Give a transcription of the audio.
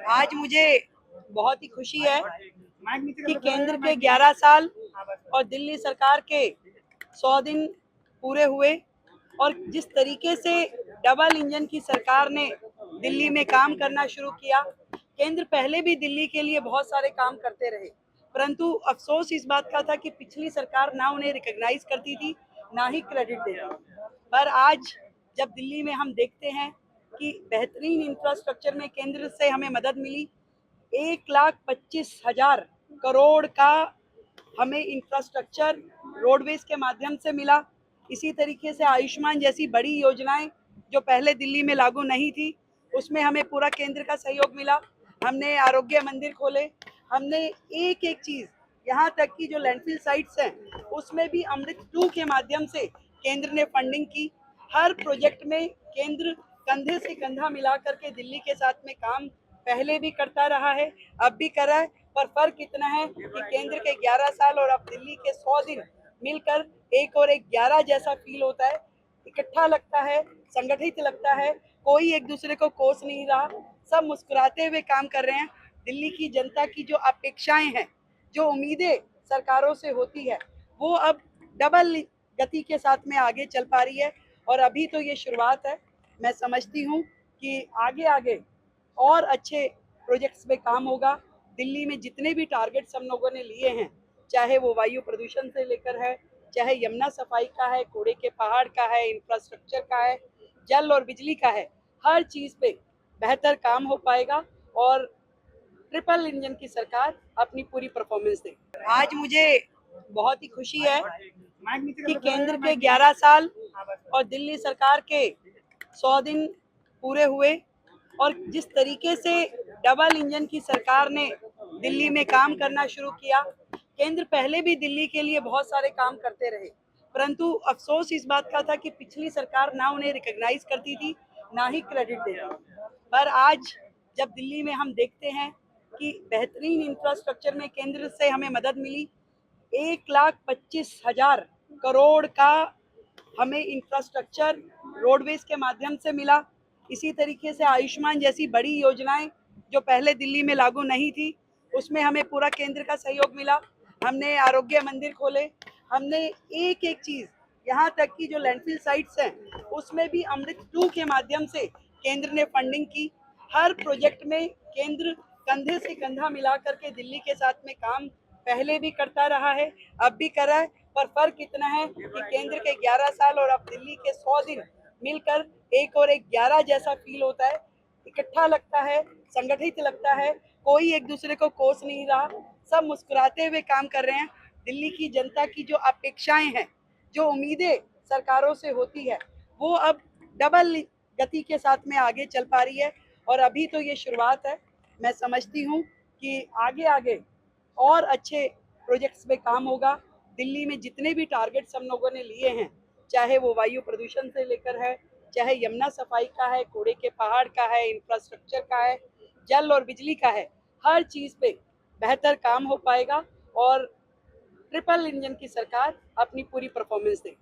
आज मुझे बहुत ही खुशी है कि केंद्र के 11 साल और दिल्ली सरकार के 100 दिन पूरे हुए और जिस तरीके से डबल इंजन की सरकार ने दिल्ली में काम करना शुरू किया। केंद्र पहले भी दिल्ली के लिए बहुत सारे काम करते रहे, परंतु अफसोस इस बात का था कि पिछली सरकार ना उन्हें रिकॉग्नाइज करती थी, ना ही क्रेडिट देती। पर आज जब दिल्ली में हम देखते हैं कि बेहतरीन इंफ्रास्ट्रक्चर में केंद्र से हमें मदद मिली, 1,25,000 करोड़ का हमें इंफ्रास्ट्रक्चर रोडवेज के माध्यम से मिला। इसी तरीके से आयुष्मान जैसी बड़ी योजनाएं जो पहले दिल्ली में लागू नहीं थी, उसमें हमें पूरा केंद्र का सहयोग मिला। हमने आरोग्य मंदिर खोले, हमने एक एक चीज, यहाँ तक कि जो लैंडफिल साइट्स हैं उसमें भी अमृत 2 के माध्यम से केंद्र ने फंडिंग की। हर प्रोजेक्ट में केंद्र कंधे से कंधा मिला करके दिल्ली के साथ में काम पहले भी करता रहा है, अब भी कर रहा है। पर फर्क इतना है कि केंद्र के 11 साल और अब दिल्ली के 100 दिन मिलकर एक और एक 11 जैसा फील होता है। इकट्ठा लगता है, संगठित लगता है, कोई एक दूसरे को कोस नहीं रहा, सब मुस्कुराते हुए काम कर रहे हैं। दिल्ली की जनता की जो अपेक्षाएं हैं, जो उम्मीदें सरकारों से होती है, वो अब डबल गति के साथ में आगे चल पा रही है। और अभी तो ये शुरुआत है। मैं समझती हूँ कि आगे आगे और अच्छे प्रोजेक्ट्स पे काम होगा। दिल्ली में जितने भी टारगेट्स हम लोगों ने लिए हैं, चाहे वो वायु प्रदूषण से लेकर है, चाहे यमुना सफाई का है, कूड़े के पहाड़ का है, इंफ्रास्ट्रक्चर का है, जल और बिजली का है, हर चीज पे बेहतर काम हो पाएगा और ट्रिपल इंजन की सरकार अपनी पूरी परफॉर्मेंस दे। आज मुझे बहुत ही खुशी है कि केंद्र के 11 साल और दिल्ली सरकार के 100 दिन पूरे हुए और जिस तरीके से डबल इंजन की सरकार ने दिल्ली में काम करना शुरू किया। केंद्र पहले भी दिल्ली के लिए बहुत सारे काम करते रहे, परंतु अफसोस इस बात का था कि पिछली सरकार ना उन्हें रिकॉग्नाइज करती थी, ना ही क्रेडिट देती। पर आज जब दिल्ली में हम देखते हैं कि बेहतरीन इंफ्रास्ट्रक्चर में केंद्र से हमें मदद मिली, 1,25,000 करोड़ का हमें इंफ्रास्ट्रक्चर रोडवेज के माध्यम से मिला। इसी तरीके से आयुष्मान जैसी बड़ी योजनाएं जो पहले दिल्ली में लागू नहीं थी, उसमें हमें पूरा केंद्र का सहयोग मिला। हमने आरोग्य मंदिर खोले, हमने एक एक चीज, यहाँ तक कि जो लैंडफिल साइट्स हैं उसमें भी अमृत 2 के माध्यम से केंद्र ने फंडिंग की। हर प्रोजेक्ट में केंद्र कंधे से कंधा मिला करके दिल्ली के साथ में काम पहले भी करता रहा है, अब भी कर रहा है। पर फर्क इतना है कि केंद्र के 11 साल और अब दिल्ली के 100 दिन मिलकर एक और एक 11 जैसा फील होता है। इकट्ठा लगता है, संगठित लगता है, कोई एक दूसरे को कोस नहीं रहा, सब मुस्कुराते हुए काम कर रहे हैं। दिल्ली की जनता की जो अपेक्षाएं हैं, जो उम्मीदें सरकारों से होती है, वो अब डबल गति के साथ में आगे चल पा रही है। और अभी तो ये शुरुआत है। मैं समझती हूँ कि आगे आगे और अच्छे प्रोजेक्ट्स पे काम होगा। दिल्ली में जितने भी टारगेट्स हम लोगों ने लिए हैं, चाहे वो वायु प्रदूषण से लेकर है, चाहे यमुना सफाई का है, कूड़े के पहाड़ का है, इंफ्रास्ट्रक्चर का है, जल और बिजली का है, हर चीज पे बेहतर काम हो पाएगा और ट्रिपल इंजन की सरकार अपनी पूरी परफॉर्मेंस दे।